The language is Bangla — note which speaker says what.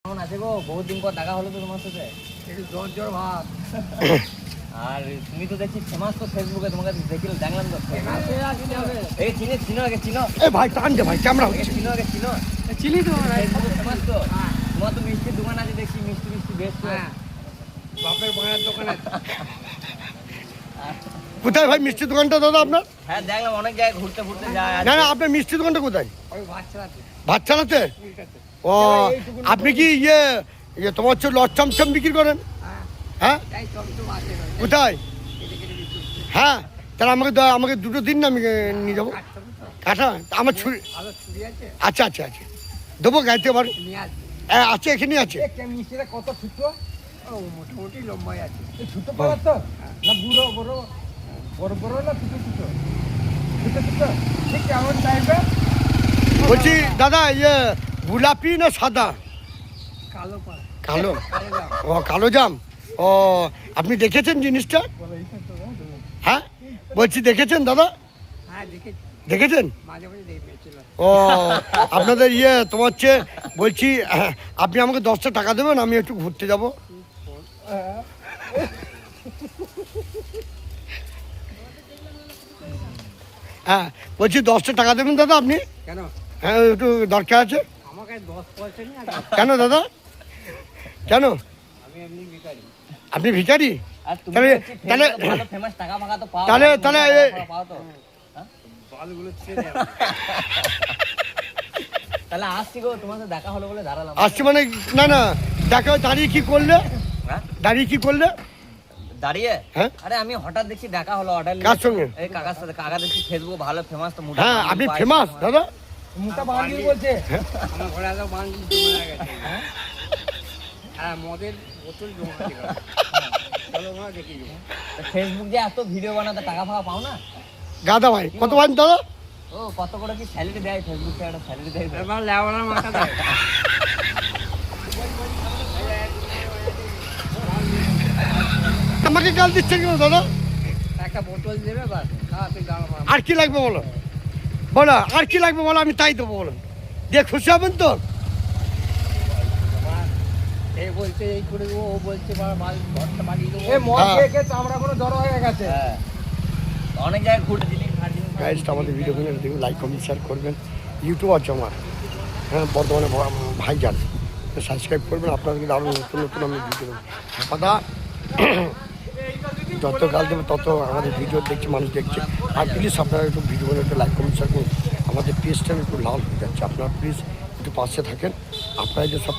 Speaker 1: কেমন আছে গো? বহুত দিন পর দেখা হলো তো তোমার সাথে।
Speaker 2: একটু জ্বর জ্বর ভাব।
Speaker 1: আর তুমি তো দেখছি ফেমাস তো ফেসবুকে, তোমাকে দেখলাম তো। এই চিনো আগে চিনো।
Speaker 3: এই ভাই টান দে ভাই, ক্যামেরা হচ্ছে।
Speaker 1: চিনো আগে চিনো।
Speaker 2: চিনি তো
Speaker 1: ফেসবুকে ফেমাস তো। তোমার তো মিষ্টির দোকান আছে দেখছি, মিষ্টি বেশ তো।
Speaker 2: বাপের বাড়ার দোকান আছে।
Speaker 3: কোথায় ভাই মিষ্টি দোকানটা দাদা আপনার?
Speaker 1: হ্যাঁ দেখলাম অনেক জায়গায় ঘুরতে যায়।
Speaker 3: না না, আপনার মিষ্টি দোকানটা কোথায়?
Speaker 2: ওই বাচ্চা আছে।
Speaker 3: ভাত চালাতে? ও আপনি কি তোমার হচ্ছে লট চামচাম বিক্রি করেন? হ্যাঁ
Speaker 2: তাই চমচম আছে।
Speaker 3: কোথায়? হ্যাঁ তাহলে আমাকে দুটো দিন না, আমি নিয়ে যাবো। কাঁঠা আমার ছুরি
Speaker 2: ভালো ছুরি আছে।
Speaker 3: আচ্ছা আচ্ছা আচ্ছা, দেবো গাইতে পারি।
Speaker 2: নিয়ে আসবি।
Speaker 3: হ্যাঁ আছে, এখানে আছে।
Speaker 2: মিষ্টিটা কত ছোট? ও মোটামুটি লম্বাই আছে।
Speaker 1: ছোট পাড়ার তো
Speaker 2: না বুড়ো বড় বড় বড় না ছোট ছোট ছোট ঠিক কেমন চাইবে?
Speaker 3: বলছি দাদা গোলাপি না সাদা?
Speaker 2: কালো পাড়া।
Speaker 3: কালো? ও কালো জাম। ও আপনি দেখেছেন জিনিসটা? হ্যাঁ বলছি দেখেছেন দাদা?
Speaker 2: হ্যাঁ দেখেছি,
Speaker 3: দেখেছেন?
Speaker 2: মাঝে মাঝে দেখেছিল।
Speaker 3: ও আপনাদের তোমার হচ্ছে বলছি আপনি আমাকে 10টা টাকা দেবেন, আমি একটু ঘুরতে যাব। হ্যাঁ বলছি 10টা টাকা দেবেন দাদা আপনি?
Speaker 2: কেন?
Speaker 3: হ্যাঁ একটু দরকার আছে।
Speaker 2: আমাকে 10 পয়সা নিয়ে
Speaker 3: কেন দাদা কেন?
Speaker 2: আমি এমনি ভিখারি।
Speaker 3: আপনি ভিখারি?
Speaker 1: আর তুমি
Speaker 3: তাহলে-
Speaker 1: দেখছি
Speaker 3: তাহলে-
Speaker 1: ফেসবুকে ভালো ফেমাস টাকা ফাকা তো পাও।
Speaker 3: তাহলে-
Speaker 1: পাও তো।
Speaker 2: বালগুলো ছেড়ে যাবে।
Speaker 1: তাহলে আসছি গো, তোমার সাথে দেখা হলো বলে দাঁড়ালাম।
Speaker 3: আসছে মানে? না না, দেখো দাঁড়িয়ে কি করলে?
Speaker 1: হ্যাঁ?
Speaker 3: দাঁড়িয়ে কি করলে?
Speaker 1: দাঁড়িয়ে?
Speaker 3: হ্যাঁ?
Speaker 1: আরে আমি হঠাৎ দেখছি দেখা হলো অর্ডার।
Speaker 3: কার সঙ্গে?
Speaker 1: এই কাকার সাথে। কাকা দেখছি ফেসবুকে ভালো ফেমাস তো।
Speaker 3: হ্যাঁ আপনি ফেমাস দাদা।
Speaker 2: মোটা বান্ডিল বলছে। আমার ঘরে এত বান্ডিল জমে গেছে। হ্যাঁ মদের বোতল জমা ছিল। চলো না দেখি।
Speaker 1: ফেসবুক যে এত ভিডিও বানাতে টাকা ফাকা পাও না?
Speaker 3: গাদা ভাই কত পান দাদা?
Speaker 1: ও কত করে কি স্যালারি দেয়? ফেসবুকে একটা স্যালারি দেয় তো?
Speaker 2: এবার লেওয়ালার মাথা দেয়।
Speaker 3: আমাকে গাল দিচ্ছেন কেন দাদা?
Speaker 2: একটা বোতল দেবে বাস, তাড়াতাড়ি গাল মার।
Speaker 3: আর কি লাগবে বলো, বলো আর কি লাগবে বলো, আমি তাই দেবো বলো। দিয়ে খুশি হবেন তো?
Speaker 2: এই বলছে এই করে দেবো, ও বলছে ঘরটা বানিয়ে দেবো। চামড়া কোনো জড়ো হয়ে গেছে।
Speaker 1: হ্যাঁ অনেক জায়গায় ঘুরতে দিলি।
Speaker 3: গাইজটা আমাদের ভিডিও কিনে দেখুন, লাইক কমেন্ট শেয়ার করবেন। ইউটিউব আছে আমার, হ্যাঁ বর্তমানে ভাইজান, সাবস্ক্রাইব করবেন। আপনাদের কিন্তু আরও নতুন নতুন আমি ভিডিও দেবো। কথা যত গাল দেবো তত আমাদের ভিডিও দেখছে, মানুষ দেখছে। আর প্লিজ আপনারা একটু ভিডিও একটু লাইক কমেন্ট শেয়ার করুন। আমাদের পেজটা একটু লাল হয়ে যাচ্ছে, আপনারা প্লিজ একটু পাশে থাকেন। আপনারা যে সব